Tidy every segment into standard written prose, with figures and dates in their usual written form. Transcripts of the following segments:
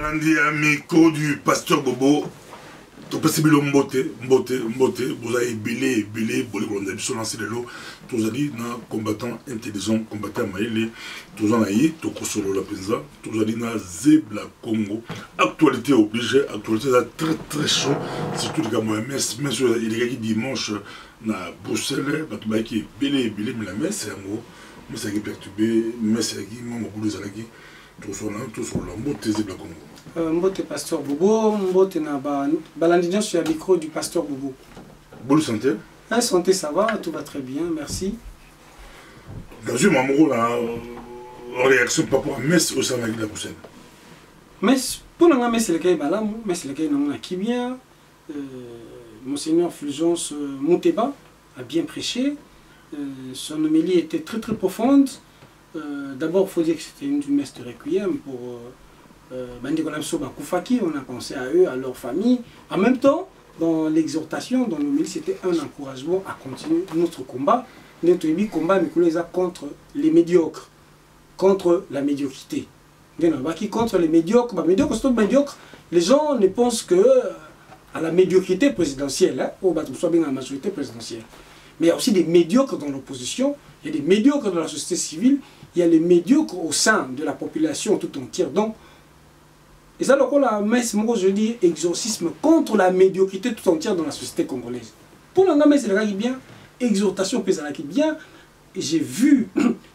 Nandi amico du pasteur Bobo. Tu peux savoir mbote, vous avez belé, bolé, vous avez lancé le lot. Tous allez na combattant intelligent, combattant maïlé. Tous en aïe, tu consolo la penza. Tous allez na Zebla Congo. Actualité obligée, actualité très très chaud. Surtout les gars, moi, mais il y a dimanche na Bruxelles, bah qui est belé, mais la messe c'est un mot. Mais c'est qui perturbé, mais c'est qui, moi, mon boulot, c'est qui. Tous sur la mbote Zebla Congo. Mbote pasteur Bobo, mbote na balandinion sur le micro du pasteur Bobo. Bonne santé. La santé ça va, tout va très bien, merci. Dans une maman en réaction par rapport à Metz au sein de la Bruxelles. Metz, pour nous Metz c'est le cas balam, Metz c'est le cas na Kibia. Monseigneur Fulgence Mouteba a bien prêché. Son homélie était très très profonde. D'abord, il faut dire que c'était une messe de requiem pour on a pensé à eux, à leur famille. En même temps, dans l'exhortation, dans l'homélie, c'était un encouragement à continuer notre combat. Notre combat contre les médiocres, contre la médiocrité. Contre les médiocres, les gens ne pensent que à la médiocrité présidentielle, la majorité présidentielle. Mais il y a aussi des médiocres dans l'opposition, il y a des médiocres dans la société civile, il y a les médiocres au sein de la population tout entière. Donc, et ça, la messe, moi je dis exorcisme contre la médiocrité tout entière dans la société congolaise. Pour la messe, c'est bien, exhortation qui bien. J'ai vu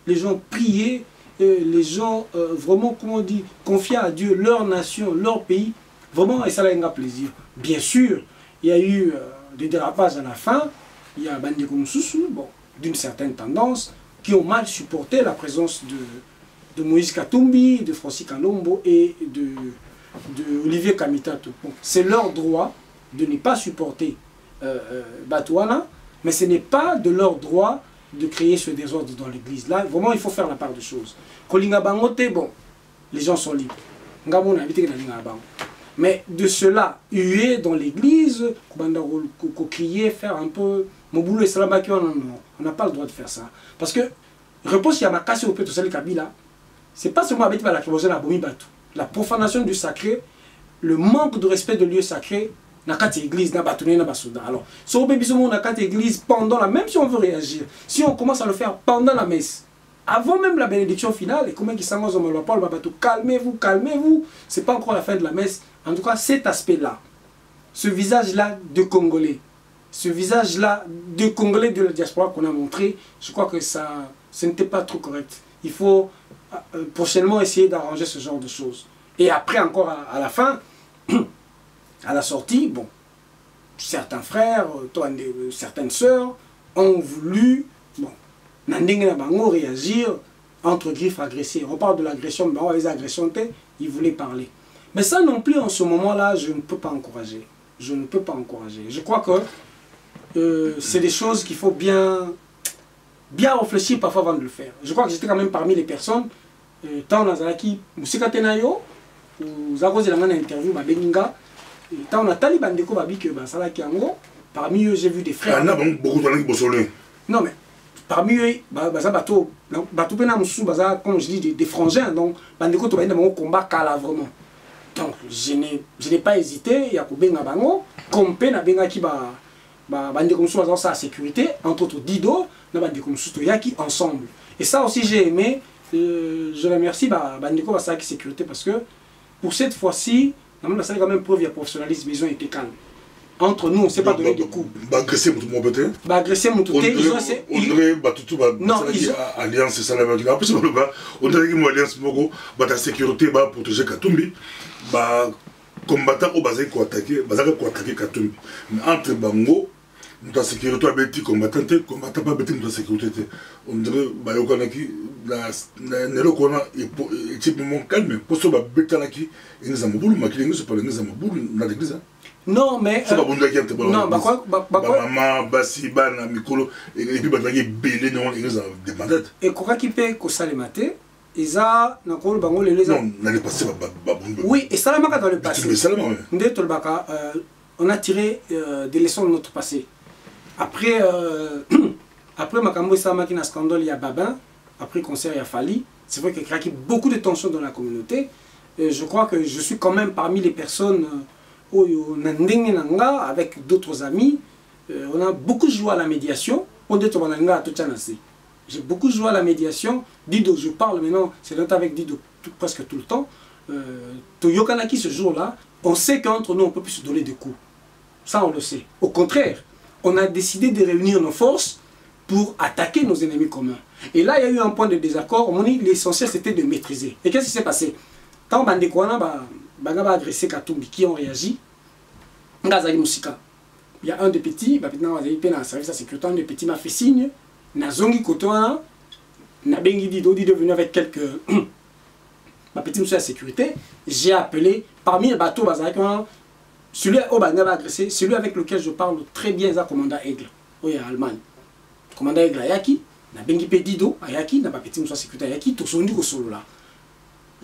les gens prier, les gens vraiment, comment on dit, confier à Dieu leur nation, leur pays. Vraiment, et ça a un plaisir. Bien sûr, il y a eu des dérapages à la fin. Il y a Bandeko Moussoussou, bon, d'une certaine tendance, qui ont mal supporté la présence de Moïse Katumbi, de Francis Kalombo et de Olivier Kamitato. Bon, c'est leur droit de ne pas supporter Batouana, mais ce n'est pas de leur droit de créer ce désordre dans l'église. Là, vraiment, il faut faire la part des choses. Kolinga Bangote, bon, les gens sont libres. Mais de cela, huer dans l'église, crier, faire un peu... Mon boulot est salamaki, on n'a pas le droit de faire ça. Parce que, repose Yamakasi au Pétosali Kabila, c'est pas seulement avec la Bomi Batou. La profanation du sacré, le manque de respect de lieux sacrés, nakati église, na batouné, na basouda. Alors, si on peut nakati église pendant la, même si on veut réagir, si on commence à le faire pendant la messe, avant même la bénédiction finale, et comment ils s'en vont Paul Babatou, calmez-vous, calmez-vous, c'est pas encore la fin de la messe. En tout cas, cet aspect-là, ce visage-là de Congolais, ce visage-là de Congolais de la diaspora qu'on a montré, je crois que ça, ce n'était pas trop correct. Il faut prochainement essayer d'arranger ce genre de choses. Et après, encore à la fin, à la sortie, bon, certains frères, certaines sœurs ont voulu, bon, réagir entre griffes agressées. On parle de l'agression, mais les agressions, ils voulaient parler. Mais ça non plus, en ce moment-là, je ne peux pas encourager. Je ne peux pas encourager. Je crois que c'est des choses qu'il faut bien réfléchir parfois avant de le faire. Je crois que j'étais quand même parmi les personnes, tant Nazaraki, Moussika Tenayo, ou Zagos et la interview, Benga, tant on a Taliban de Kobabi que Salaki Ango, parmi eux j'ai vu des frères. Non mais, parmi eux, comme je dis, des frangins, donc, Bandeko Tobaï dans mon combat Kala vraiment. Donc, je n'ai pas hésité, il y a Benga Bango, comme Pena Benga qui Bandeko Moussou dans sa sécurité, entre autres Dido, Bandeko Moussou Yaki ensemble. Et ça aussi j'ai aimé. Je remercie Bandeko Basaki Sécurité parce que pour cette fois-ci, on a quand même preuve de professionnalisme, ils ont été calmes. Entre nous, on ne s'est pas donné de coups. Agresser mon peut-être. Agresser mon touté. On dirait Batutu, Alliance, c'est ça la même. Après, on dirait que l'Alliance, la sécurité va protéger Katumbi. Combattant au basé pour attaquer Katumbi. Mais entre Bango, notre sécurité a été combattant pas bêté notre sécurité. On dirait que typiquement calme. Pour ça, Betalaki, il nous a moulu, il nous a parlé, il nous a moulu dans l'église. Non, mais. Non, maman, Bassi, Bana, Mikolo, et puis Bataki, Bélé, non, il nous a demandé. Et quoi qu'il paie, qu'on s'allait mater, ils ont, non, n'allait passer, oui, et ça, dans le passé. On a tiré des leçons de notre passé. Après, après Makambo et Samaki na scandale, il y a Babin. Après concert, il y a Fali. C'est vrai qu'il y a beaucoup de tensions dans la communauté. je crois que je suis quand même parmi les personnes avec d'autres amis. On a beaucoup joué à la médiation. J'ai beaucoup joué à la médiation. Dido, je parle maintenant, c'est avec Dido presque tout le temps. Toyokanaki, ce jour-là, on sait qu'entre nous, on ne peut plus se donner des coups. Ça, on le sait. Au contraire, on a décidé de réunir nos forces pour attaquer nos ennemis communs. Et là, il y a eu un point de désaccord. L'essentiel, c'était de maîtriser. Et qu'est-ce qui s'est passé? Quand Bandekwana a agressé Katumbi, qui ont réagi, il y a un des petits, maintenant, il y a un service de sécurité, un des petits m'a fait signe, Nazongi Kotoana, Nabengi Dido, est venu avec quelques ma petite mission de sécurité. J'ai appelé, parmi les bateaux, celui au Bangaba agressé, celui avec lequel je parle très bien, c'est le commandant Aigle, oui, en Allemagne. Le commandant Aigle Ayaki, Nabengi Pedido, Ayaki, ma petite mission de sécurité Ayaki, tout son niveau solo là.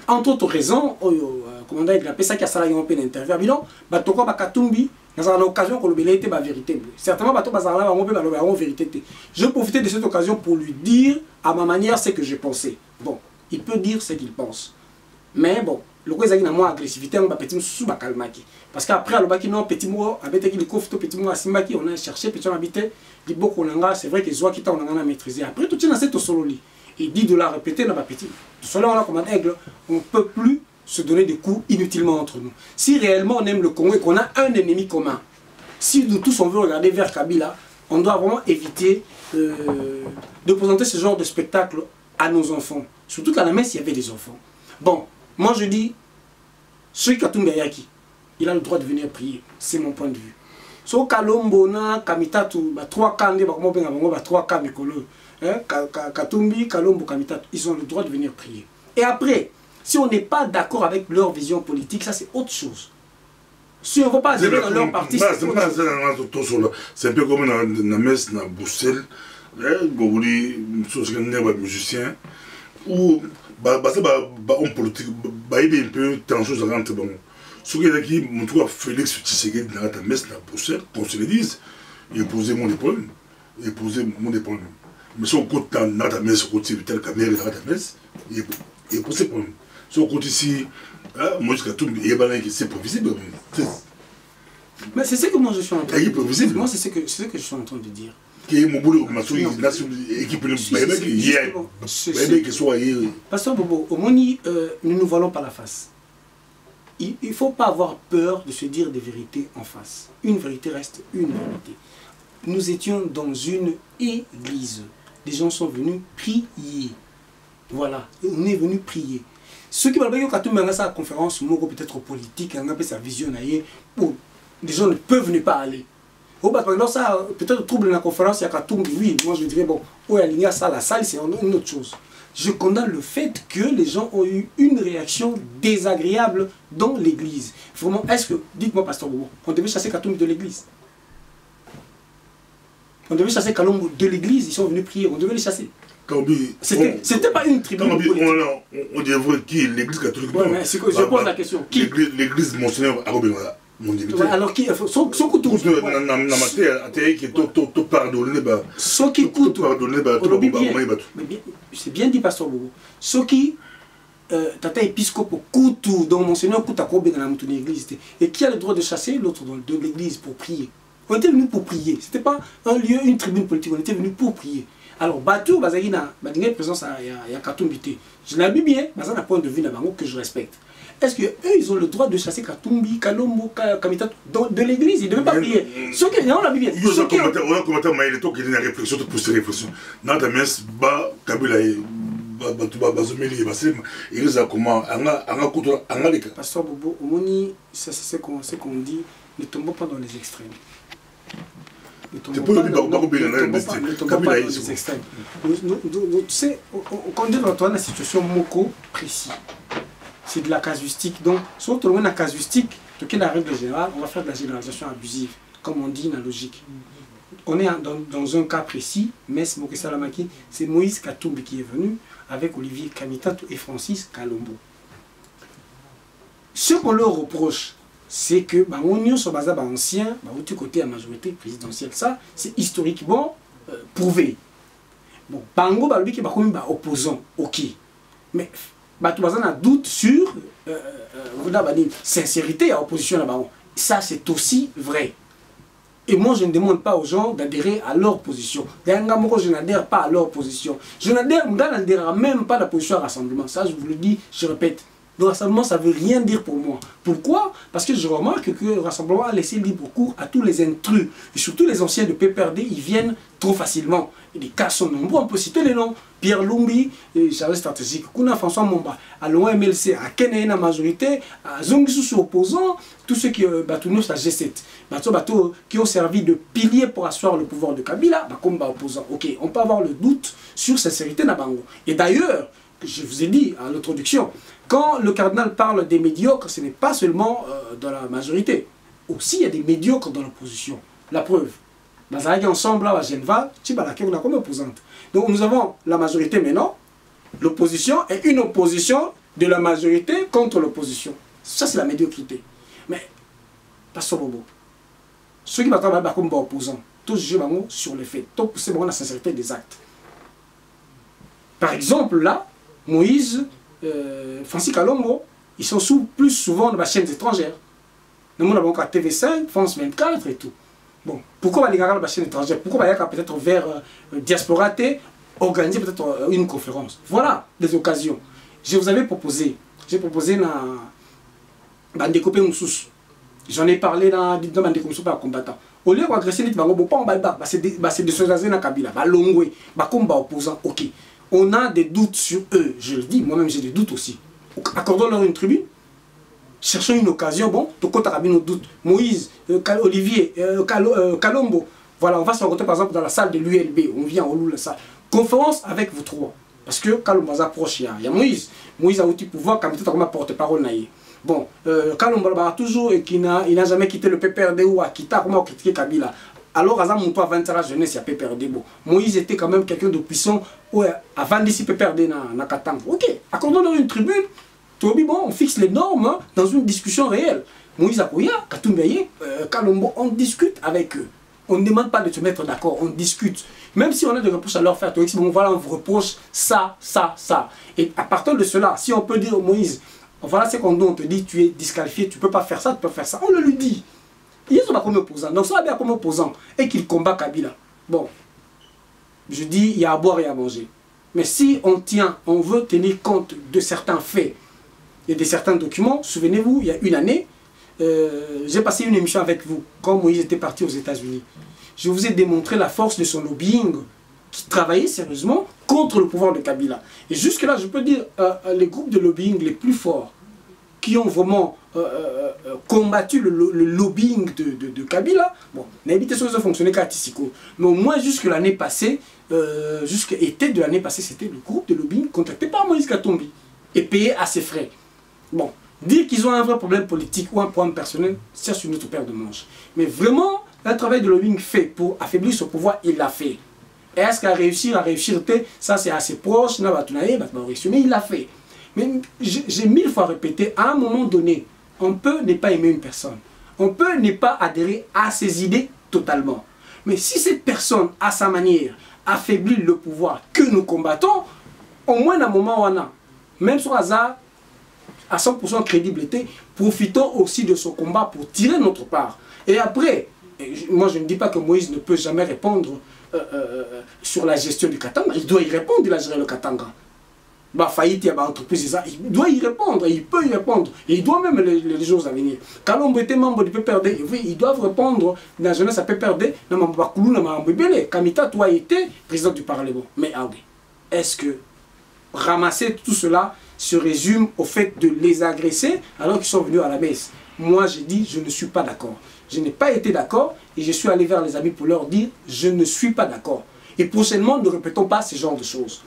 Entre autres raisons, le commandant Aigle a fait ça qui a salarié un peu d'interview. Bilan, bateau quoi, Katumbi, dans une occasion qu'on le était la vérité. Certainement, bateau bazarla va la vérité. Je profitais de cette occasion pour lui dire à ma manière ce que je pensais. Bon, il peut dire ce qu'il pense. Mais bon, le coup est moins agressivité, on va petit sous calmaki. Parce qu'après, le baki non petit mot, avec qui le coffre petit mot à Simbaki, on a cherché, petit on habité, dit beaucoup on c'est vrai que Zoa qui t'a on a maîtrisé. Après tout, tu n'as cette solo lit. Il dit de la répéter dans ma petite. Tout cela, on a comme un aigle, on ne peut plus se donner des coups inutilement entre nous. Si réellement on aime le Congo et qu'on a un ennemi commun, si nous tous on veut regarder vers Kabila, on doit vraiment éviter de présenter ce genre de spectacle à nos enfants. Surtout qu'à la messe, il y avait des enfants. Bon, moi je dis, celui Katumbi Ayaki, il a le droit de venir prier. C'est mon point de vue. So Kalombo na Kamitatu, 3 cas, 3 cas Mikolo. Katumbi, Kalombo, Kamitatu, ils ont le droit de venir prier. Et après, si on n'est pas d'accord avec leur vision politique, ça c'est autre chose. Si on ne va pas aller dans leur parti, c'est un peu comme dans la messe à Bruxelles, Gobuli, musicien, où on politique, il y a un peu tension entre bon. Ce qui est qui, mon tour Félix Tshisekedi dans la messe à Bruxelles, qu'on se le dise, il a posé mon épaule, mais si on compte dans la messe, on compte tel caméra dans la messe, il est posé pour nous. Si on compte ici, moi jusqu'à tout, il y a c'est prévisible. Mais c'est ce que moi je suis en train de dire. Moi c'est ce que je suis en train de dire. Qui est mon boulot, ma équipe Pasteur Bobo, au Moni, nous ne nous voilons pas la face. Il ne faut pas avoir peur de se dire des vérités en face. Une vérité reste une vérité. Nous étions dans une église. Les gens sont venus prier. Voilà, on est venu prier. Ceux qui veulent faire sa conférence, peut-être politique, sa vision, les gens ne peuvent ne pas aller. Peut-être trouble dans la conférence, il y a Katumbi, oui, moi je dirais, bon, il y a ça, la salle, c'est une autre chose. Je condamne le fait que les gens ont eu une réaction désagréable dans l'église. Vraiment, est-ce que, dites-moi, Pasteur Bobo, on devait chasser Katumbi de l'église? On devait chasser Kalombo de l'église, ils sont venus prier, on devait les chasser. C'était pas une tribune politique. On dirait qui? L'église catholique? Ouais, mais je pose la question. Qui? L'église Monseigneur Arobenola. Alors qui son coup tout c'est bien dit Pasteur Bobo. Ce qui tata épiscope Koutou donc Monseigneur Kouta Kobe dans l'église et qui a le droit de chasser l'autre de l'église pour prier. On était venu pour prier. C'était pas un lieu, une tribune politique. On était venu pour prier. Alors Batou Bazagina, Badingé présence à Katumbi. Je l'ai bien, mais ça n'a point de vue là-bas que je respecte. Est-ce qu'eux, ils ont le droit de chasser Katumbi, Kalombo, Kamita de l'église? Ils ne devaient pas prier. Ceux qui ont la Bible. On a commenté à Maïleto qui a une réflexion pour ces réflexions. Dans la messe, Kabila et Bazomeli et Bassem, ils ont comment Pasteur Bobo, au Moni, c'est ce qu'on dit, ne tombons pas dans les extrêmes. Ne tombons pas dans les extrêmes. Tu sais, on dit dans une situation moko précis. C'est de la casuistique. Donc, soit on a la casuistique, la règle générale, on va faire de la généralisation abusive, comme on dit dans la logique. On est dans un cas précis, Mess Moké Salamaki, c'est Moïse Katumbi qui est venu avec Olivier Kamitatou et Francis Kalombo. Ce qu'on leur reproche, c'est que on sur base ancien, du côté à majorité présidentielle, ça c'est historiquement prouvé. Bon, Bango qui est opposant, ok. Mais bato baza na doute sur sincérité à opposition là-bas. Ça c'est aussi vrai. Et moi, je ne demande pas aux gens d'adhérer à leur position. Je n'adhère pas à leur position. Je n'adhère même pas à la position à rassemblement. Ça, je vous le dis, je répète. Le rassemblement, ça ne veut rien dire pour moi. Pourquoi? Parce que je remarque que le rassemblement a laissé libre cours à tous les intrus. Et surtout les anciens de PPRD, ils viennent trop facilement. Et les cas sont nombreux, on peut citer les noms. Pierre Lumbi, chargé stratégique. Kuna François Momba, à l'OMLC, à Kenya, la majorité, à Zongisu opposant, tous ceux qui battent la G7. Bateau qui ont servi de pilier pour asseoir le pouvoir de Kabila, comme opposant. Ok, on peut avoir le doute sur sincérité Nabango. Et d'ailleurs, je vous ai dit à l'introduction, quand le cardinal parle des médiocres, ce n'est pas seulement dans la majorité. Aussi, il y a des médiocres dans l'opposition. La preuve. Bazaraki ensemble, là, à Geneva, Chibalake, on a comme opposante. Donc nous avons la majorité maintenant, l'opposition et une opposition de la majorité contre l'opposition. Ça, c'est la médiocrité. Mais, pas sur Bobo. Ceux qui battent comme opposants, tous jugent sur les faits, tous pousser la sincérité des actes. Par exemple, là, Moïse, Francis Kalombo, ils sont plus souvent dans les chaînes étrangères. Nous avons qu'à TV5, France 24 et tout. Bon, pourquoi les gars dans les chaînes étrangères? Pourquoi il y a peut-être vers Diaspora T, organiser peut-être une conférence? Voilà des occasions. Je vous avais proposé, j'ai proposé dans des copains Moussous. J'en ai parlé dans des commissions par combattants. Au lieu d'agresser les gens, c'est des choses dans Kabila, Longwe, combat opposant, ok. On a des doutes sur eux, je le dis, moi-même j'ai des doutes aussi. Accordons-leur une tribune, cherchons une occasion, bon, nos doutes. Moïse, Olivier, Kalombo, voilà, on va se rencontrer par exemple dans la salle de l'ULB, on vient, on loue la salle. Conférence avec vous trois, parce que Kalombo approche, il y a Moïse. Moïse a outil pouvoir, comme peut-être comme porte-parole. Bon, Kalombo toujours, et il n'a jamais quitté le PPRD ou a quitté, comment critiquer Kabila. Alors, à Moutou, avant la jeunesse, il y a PPRD. Bon. Moïse était quand même quelqu'un de puissant. Ouais, avant d'ici PPRD dans Katang. Ok, accordons-leur une tribune. Tobi, bon, on fixe les normes hein, dans une discussion réelle. Moïse Akouya, Katumbaye, Kalombo, on discute avec eux. On ne demande pas de se mettre d'accord, on discute. Même si on a des reproches à leur faire, bon, voilà, on vous reproche ça, ça, ça. Et à partir de cela, si on peut dire Moïse, voilà ce qu'on dit, on te dit, tu es disqualifié, tu ne peux pas faire ça, tu peux faire ça, on le lui dit. Ils sont comme opposants, donc ça va bien comme opposant et qu'il combat Kabila. Bon, je dis, il y a à boire et à manger. Mais si on tient, on veut tenir compte de certains faits et de certains documents, souvenez-vous, il y a une année, j'ai passé une émission avec vous, quand Moïse était parti aux États-Unis. Je vous ai démontré la force de son lobbying, qui travaillait sérieusement contre le pouvoir de Kabila. Et jusque-là, je peux dire, les groupes de lobbying les plus forts, qui ont vraiment combattu le lobbying de Kabila, bon, n'a évité ça de fonctionner qu'à Tissiko. Mais au moins jusque l'année passée, jusqu'à l'été de l'année passée, c'était le groupe de lobbying contacté par Moïse Katumbi et payé à ses frais. Bon, dire qu'ils ont un vrai problème politique ou un problème personnel, c'est sur notre paire de manches. Mais vraiment, un travail de lobbying fait pour affaiblir ce pouvoir, il l'a fait. Est-ce qu'à réussir, ça c'est assez proche, mais il l'a fait. Mais j'ai 1000 fois répété, à un moment donné, on peut ne pas aimer une personne. On peut ne pas adhérer à ses idées totalement. Mais si cette personne, à sa manière, affaiblit le pouvoir que nous combattons, au moins à un moment où on a, même sur hasard, à 100% crédibilité, profitons aussi de ce combat pour tirer notre part. Et après, moi je ne dis pas que Moïse ne peut jamais répondre sur la gestion du Katanga. Il doit y répondre, il a géré le Katanga. Bah, faillite, il y a entreprise, il doit y répondre, il peut y répondre, et il doit même les jours à venir. Kalombo était membre du PPRD, oui, ils doivent répondre dans la jeunesse à PPRD, Kamita, toi, été président du Parlement. Mais ah oui, est-ce que ramasser tout cela se résume au fait de les agresser alors qu'ils sont venus à la messe? Moi, j'ai dit, je ne suis pas d'accord. Je n'ai pas été d'accord, et je suis allé vers les amis pour leur dire, je ne suis pas d'accord. Et prochainement, ne répétons pas ce genre de choses.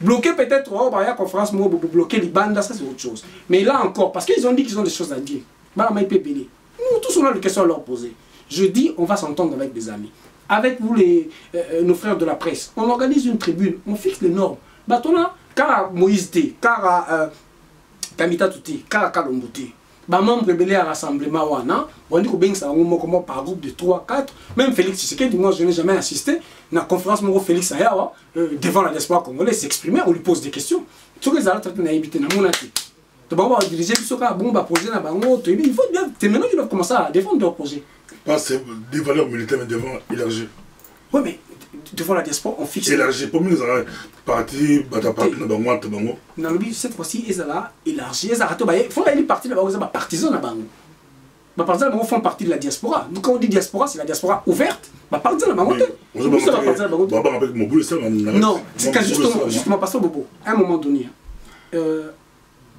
Bloquer peut-être, oh, bah, il y a une conférence, bloquer les bandes, ça c'est autre chose. Mais là encore, parce qu'ils ont dit qu'ils ont des choses à dire, nous tous on a des questions à leur poser. Je dis, on va s'entendre avec des amis. Avec vous, nos frères de la presse, on organise une tribune, on fixe les normes. Batona, car Moïse T, car Kamita Touti, car Kalombo T. membre rebelle à rassemblement wana on dit que ça comment par groupe de 3 4 même Félix Tshisekedi moi je n'ai jamais assisté na conférence mon Félix Ayawa devant la diaspora congolaise s'exprimer on lui pose des questions tout les autres na éviter na monati to ba diriger biso ka bon ba projet na bango to il faut bien maintenant ils doivent commencer à défendre leur projet pas des valeurs militaires mais devant élargir oui mais devant la diaspora on fixe élargir pour nous parti batapa na bango ta bango na lobi cette fois-ci ezala élargir ezala to ba faut aller parti là ba partisan na bango ba partisan na bango font partie de la diaspora donc quand on dit diaspora c'est la diaspora ouverte ba partisan na bango non c'est justement parce que Bobo à un moment donné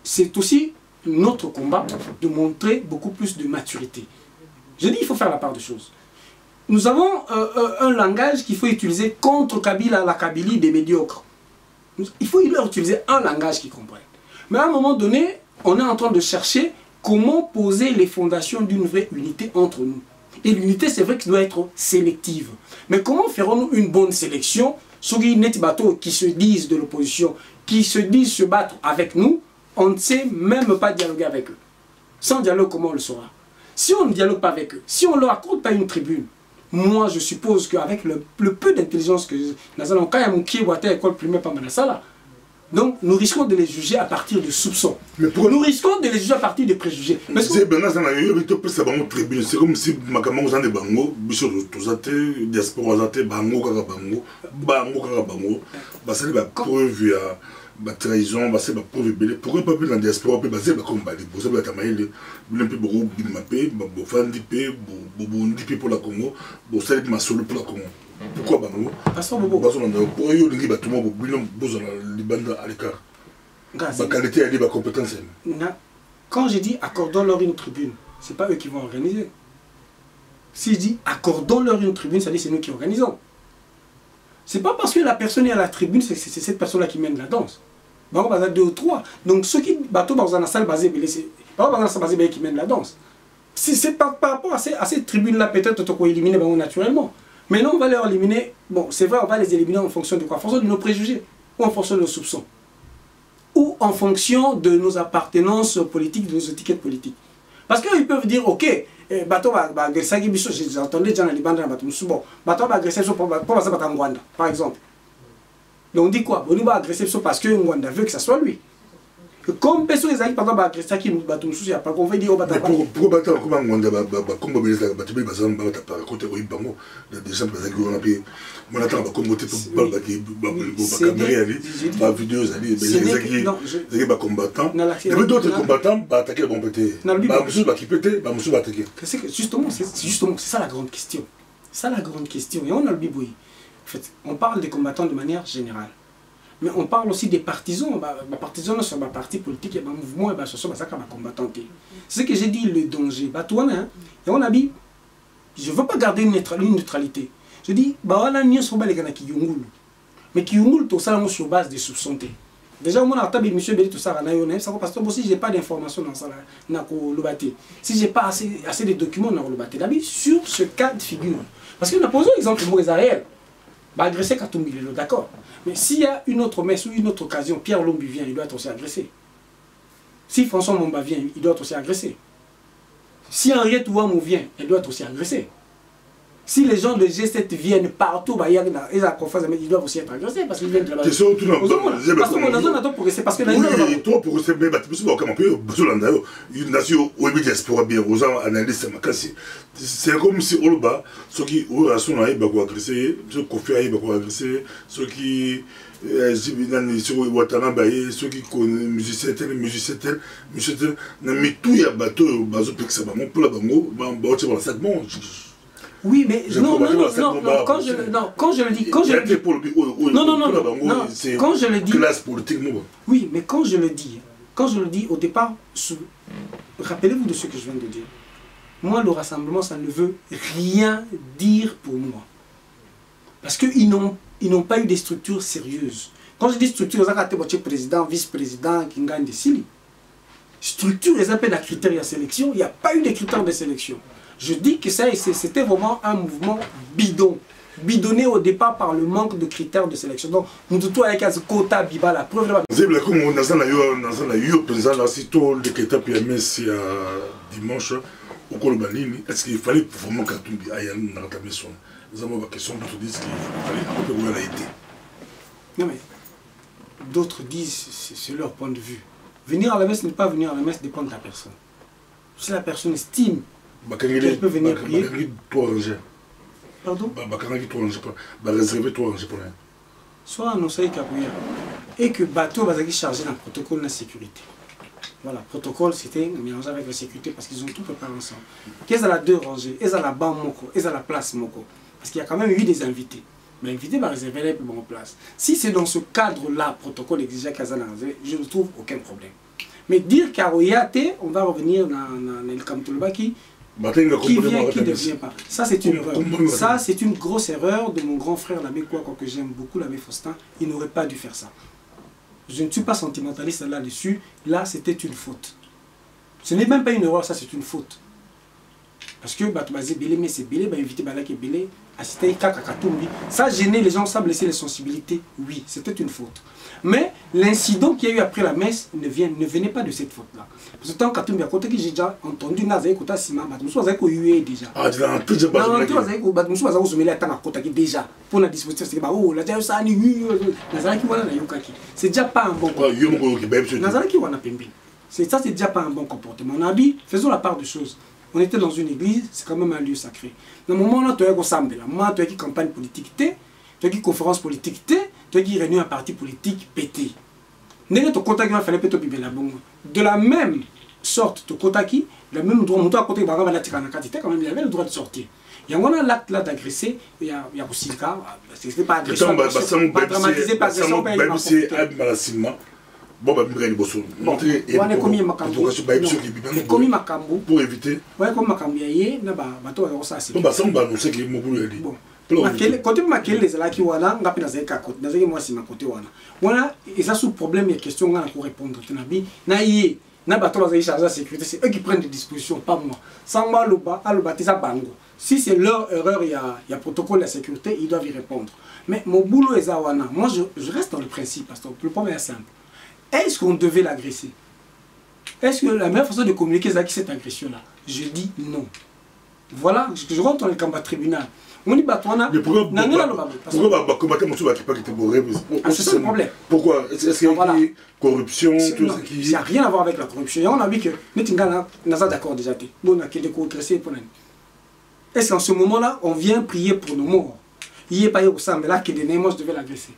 c'est aussi notre combat de montrer beaucoup plus de maturité. Je dis il faut faire la part des choses. Nous avons un langage qu'il faut utiliser contre Kabila, la Kabylie des médiocres. Il faut leur utiliser un langage qu'ils comprennent. Mais à un moment donné, on est en train de chercher comment poser les fondations d'une vraie unité entre nous. Et l'unité, c'est vrai qu'elle doit être sélective. Mais comment ferons-nous une bonne sélection sur les bateaux qui se disent de l'opposition, qui se disent se battre avec nous, on ne sait même pas dialoguer avec eux. Sans dialogue, comment on le saura? Si on ne dialogue pas avec eux, si on ne leur accorde pas une tribune, moi je suppose qu'avec le peu d'intelligence que nous avons, quand il y a école primaire par Manasala, donc nous risquons de les juger à partir de soupçons. Nous risquons de les juger à partir de préjugés. C'est comme si Makamon Zane Bango, Bichot Tozate, Diaspora Zate, Bango Karabango, Bango Karabango, c'est la preuve la trahison, c'est la preuve belée. Pourquoi pas plus dans la diaspora, c'est comme Bali, pour ça, il y a un peu de Bimapé, Bofandipe, Bobundi pour la Congo, Bossalet Masolo pour la Congo. Pourquoi Bango? Parce que Bobo, pour eux, il y a tout le monde, Bozon, les bandes à l'écart. La qualité, elle est la compétence. Quand je dis accordons-leur une tribune, ce n'est pas eux qui vont organiser. Si je dis accordons-leur une tribune, ça dit c'est nous qui organisons. Ce n'est pas parce que la personne est à la tribune, c'est cette personne-là qui mène la danse. Il y a 2 ou 3. Donc ceux qui bateau dans la salle basée, c'est pas dans la salle basée qui mène la danse. C'est par rapport à cette tribune-là, peut-être qu'on peut éliminer naturellement. Mais non, on va les éliminer. Bon, c'est vrai, on va les éliminer en fonction de quoi? En fonction de nos préjugés, ou en fonction de nos soupçons, ou en fonction de nos appartenances politiques, de nos étiquettes politiques. Parce qu'ils peuvent dire, ok, bateau va agresser, j'entendais déjà dans les bandes, bon, bateau va agresser pour passer par Ngwanda, par exemple. Donc on dit quoi? On va agresser parce que Ngwanda veut que ça soit lui. Comme personne les amis, par exemple, agresser qui nous battent, il n'y a pas qu'on veut dire au bateau. Pourquoi battre comment Ngwanda, comme Babélé, battu, côté oui, bango, des gens qui ont appelé, mon attend, comme voter pour la vidéo, les combattants. Il y avait d'autres combattants qui attaquaient le bon pété. Qui pété, qui attaquer. Justement, c'est ça la grande question. C'est ça la grande question. Et on a le bibouille. En fait, on parle des combattants de manière générale. Mais on parle aussi des partisans. Les partisans sont des partis politiques, et des mouvements, et ce sont des combattants. C'est ce que j'ai dit, le danger. Et on a dit, je ne veux pas garder une neutralité. Je dis, mais Kiyungulu, tout ça, sur base des soupçons. Déjà, on a dit, monsieur Béli, tout ça, parce que si je n'ai pas d'informations dans ça, si je n'ai pas assez de documents dans le sur ce cas de figure. Parce qu'on a posé l'exemple de Maurice Ariel. Agresser Katumbi, d'accord. Mais s'il y a une autre messe ou une autre occasion, Pierre Lombi vient, il doit être aussi agressé. Si François Momba vient, il doit être aussi agressé. Si Henriette Ouamou vient, elle doit être aussi agressée. Si les gens de G7 viennent partout, ils doivent aussi être agressés parce qu'ils viennent de la base. Parce que toi, pour recevoir, c'est comme si Oloba, ceux qui ont agressé, ceux qui ont agressé, ceux qui ceux qui connaissent musiciens, mais tout il y a bateau, pour la bango, oui, mais non, quand je le dis, classe politique, oui, mais quand je le dis au départ, rappelez-vous de ce que je viens de dire. Moi, le rassemblement, ça ne veut rien dire pour moi. Parce qu'ils n'ont pas eu des structures sérieuses. Quand je dis structure, c'est président, vice-président, qui gagne des Sili. Structure, ils appellent la critère de sélection. Il n'y a pas eu de critères de sélection. Je dis que c'était vraiment un mouvement bidon. bidonné au départ par le manque de critères de sélection. Donc, nous tout avec un quota biba la preuve là. C'est comme on a eu président là si tout le quota PMS dimanche au Kolobanini, est-ce qu'il fallait vraiment Katumbi aille dans la maison? Nous avons une question pour dire qu'il fallait un peu où elle a été. Non mais d'autres disent c'est leur point de vue. Venir à la messe, ne pas venir à la messe dépend de la personne. Si la personne estime qu'elle peut venir prier. Pardon? Réserver toi ranger pour rien. Soit annoncé qu'après et que bateau va chargé d'un protocole de sécurité. Voilà, protocole c'était mélangé avec la sécurité parce qu'ils ont tout préparé ensemble. Qu'est-ce à la deux rangées, qu'est-ce à la banque moko, qu'est-ce à la place moko. Parce qu'il y a quand même eu des invités. Mais l'invité va réserver les plus bonnes places. Si c'est dans ce cadre-là, protocole exigeait Kazana, je ne trouve aucun problème. Mais dire qu'Aroyate, on va revenir dans le Kamtoloba qui vient, qui ne vient pas. Ça, c'est une erreur. Ça, c'est une grosse erreur de mon grand frère, l'abbé Kouako, que j'aime beaucoup, l'abbé Faustin. Il n'aurait pas dû faire ça. Je ne suis pas sentimentaliste là-dessus. Là, c'était une faute. Ce n'est même pas une erreur, ça, c'est une faute. Parce que Batouazé Belé, mais c'est Belé, invité Balak et Belé, assister Kakakatumbi. Ça gênait les gens, ça blessait les sensibilités. Oui, c'était une faute. Mais l'incident qu'il y a eu après la messe ne venait pas de cette faute-là. Parce que tant Katumbi a côté que j'ai déjà entendu Nazaï Kota Sima, Batmoussou Azaï ko yué déjà. Ah, tu l'as entendu déjà. Non, Batmoussou Azaï ko sommelé à Tanga Kota déjà. Pour la disposition, c'est que oh, la déjà ça ni Nazaï ki wana na yokaki. C'est déjà pas un bon comportement. Nazaï ki wana pembi. Ça, c'est déjà pas un bon comportement. On a dit, faisons la part des choses. On était dans une église, c'est quand même un lieu sacré. Dans le moment où tu as une campagne politique, tu as une conférence politique, tu as une réunion à parti politique pété. De la même sorte, tu as le même droit, tu il avait le droit de sortir. Il y a un acte là d'agresser, il y a aussi le cas, c'est pas agression, pas dramatisé, pas agression, bon, bah, commis Makambo pour éviter. Ouais, comme Makambo yé, na ba bato ya ça c'est. Bon, bah ça on va annoncer que Mobulu est dit. Bon. Makele côté makele les ala ki wana ngapi na zeka côté, na zeki moi si ma côté wana. Wana et ça sous problème il y a question ngana pour répondre tenabi na yé na bato la chargé de sécurité, c'est eux qui prennent des dispositions pas moi. Sans moi aloba tisa bango. Si c'est leur erreur, il y a protocole de sécurité, ils doivent y répondre. Mais Mobulu et wana, moi je reste dans le principe parce que le problème est simple. Est-ce qu'on devait l'agresser? Est-ce que la meilleure façon de communiquer c'est cette agression-là? Je dis non. Voilà, je rentre dans le combat tribunal. On dit Batouana. Pourquoi combattre mon souverain qui était bourré? C'est ça le problème. Pourquoi? Est-ce qu'il y a une corruption? Il n'y a rien à voir avec la corruption. On a vu que Netinga n'a pas d'accord déjà. Bon, on a des co-agressés pour nous. Est-ce qu'en ce moment-là, on vient prier pour nos morts? Il n'y a pas eu au sang, mais là, que des némos devaient l'agresser.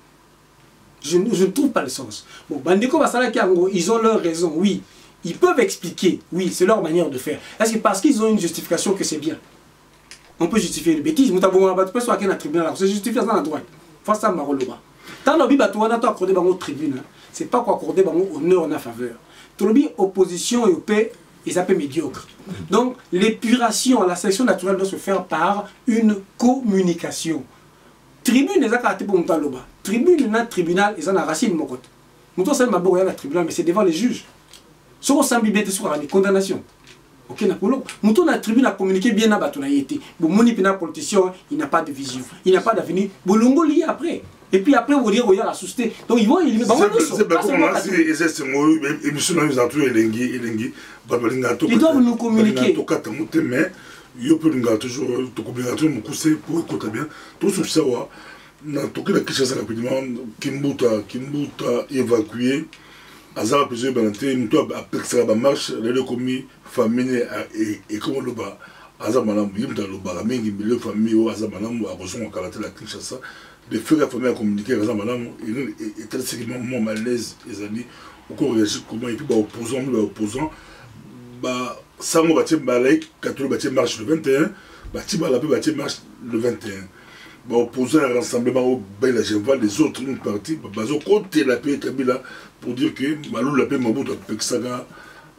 Je ne trouve pas le sens. Bon, Bandeko Basala Kiango, ils ont leur raison, oui. Ils peuvent expliquer, oui, c'est leur manière de faire. Est-ce que parce qu'ils ont une justification que c'est bien? On peut justifier une bêtise. C'est justifié dans la droite. Face à Maroloba. Tant que Batouana a accordé au tribune, c'est pas quoi accorder au honneur en faveur. Tolobi opposition et au paix, ils s'appellent médiocre. Donc l'épuration à la sélection naturelle doit se faire par une communication. Tribune les a pour Moutaloba. Tribune na tribunal ils en a racine mon côté. Mouton c'est ma bourre à la tribunal mais c'est devant les juges. Sur Sambibete sur la condamnation. Ok na polo. Mouton na tribune a communiqué bien na batona été. Bon moni pina politicien, il n'a pas de vision, il n'a pas d'avenir. Bolongo lié après. Et puis après vous dire il y a la société. Donc ils vont éliminer. Ils doivent nous communiquer. Yo peut nous toujours mon conseil pour écouter bien tout ce savoir dans tout la question rapidement Kimbuta évacué azar plusieurs banté nous après ça va marche les commis famille et comment le bas azar madame yimda le bas mingi milieu famille ou azar madame a besoin de caractère la Kinshasa de faire la famille à communiquer azar madame est très sérieusement mal à l'aise les amis encore réagir comment et puis opposant bah ça on va tirer balai catholique va tirer marche le 21 va tirer la paix va tirer marche le 21 bah opposer un rassemblement au bel agenda les autres une partie bah bazo côté la paix Kabila pour dire que Malou la paix Maboto Peksaga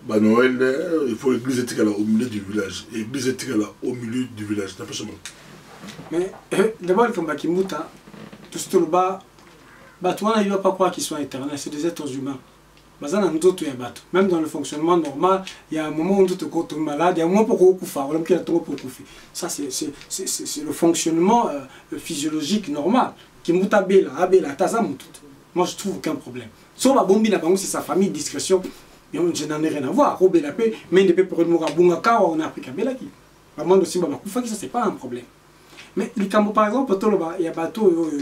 bah Noël il faut l'église éthique là au milieu du village et l'église éthique là au milieu du village t'as fait ça mais d'abord comme Bakimuta tout ce le bas bah toi il va pas croire qu'ils sont éternels c'est des êtres humains Même dans le fonctionnement normal, il y a un moment où tu es malade, il y a un moment où tu es ça, c'est le fonctionnement physiologique normal. Moi, je trouve aucun problème. Sauf que c'est sa famille, discrétion. Je n'en ai rien à voir. Mais il peut on a appris qu'à Belaki. Ça, c'est pas un problème. Mais par exemple, il y a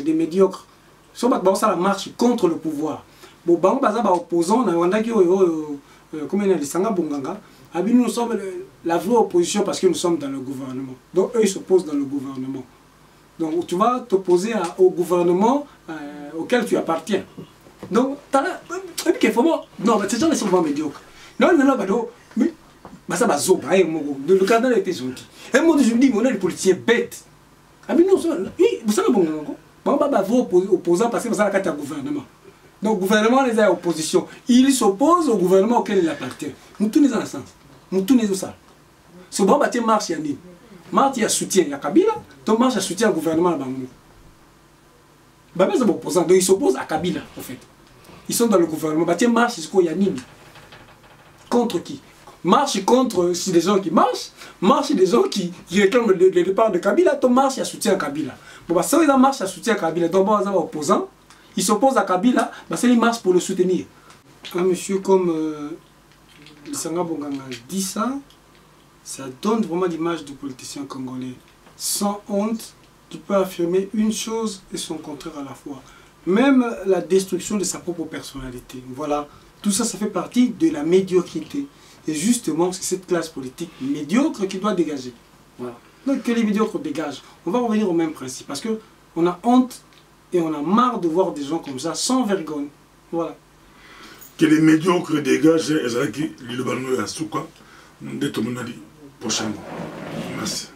des médiocres. Ça la marche contre le pouvoir. Bon, opposant, nous sommes la vraie opposition parce que nous sommes dans le gouvernement. Donc eux ils s'opposent dans le gouvernement. Donc tu vas t'opposer au gouvernement auquel tu appartiens. Donc non, mais ces gens ils sont vraiment médiocres. Non, le candidat était gentil. Et moi je me dis, on a des politiciens bêtes. Vous savez opposant parce que ça a un gouvernement. Donc le gouvernement les a opposition. Il s'oppose au gouvernement auquel il appartient. Nous tous les dans le sens. Nous tous les ça. Ce bon bâti marche il y a ni. Marche il y a soutien, il y a Kabila. Donc marche il y a soutien au gouvernement là Bangou. Bah mais c'est opposant. Donc ils s'opposent à Kabila en fait. Ils sont dans le gouvernement. Bâti marche c'est quoi il y a ni. Contre qui? Marche contre si des gens qui marche des gens qui réclament le départ de Kabila. Donc marche il y a soutien à Kabila. Bon bah si ils marche il y a soutien à Kabila. Donc bon ils sont opposants. Il s'oppose à Kabila, bah c'est les marches pour le soutenir. Un monsieur comme Lisanga Bonganga dit ça, ça donne vraiment l'image du politicien congolais. Sans honte, qui peut affirmer une chose et son contraire à la fois. Même la destruction de sa propre personnalité. Voilà, tout ça, ça fait partie de la médiocrité. Et justement, c'est cette classe politique médiocre qui doit dégager. Voilà. Donc que les médiocres dégagent. On va revenir au même principe, parce qu'on a honte. Et on a marre de voir des gens comme ça, sans vergogne. Voilà. Que les médiocres dégagent, et ça qui le ballon est à Souka, de ton prochainement. Merci.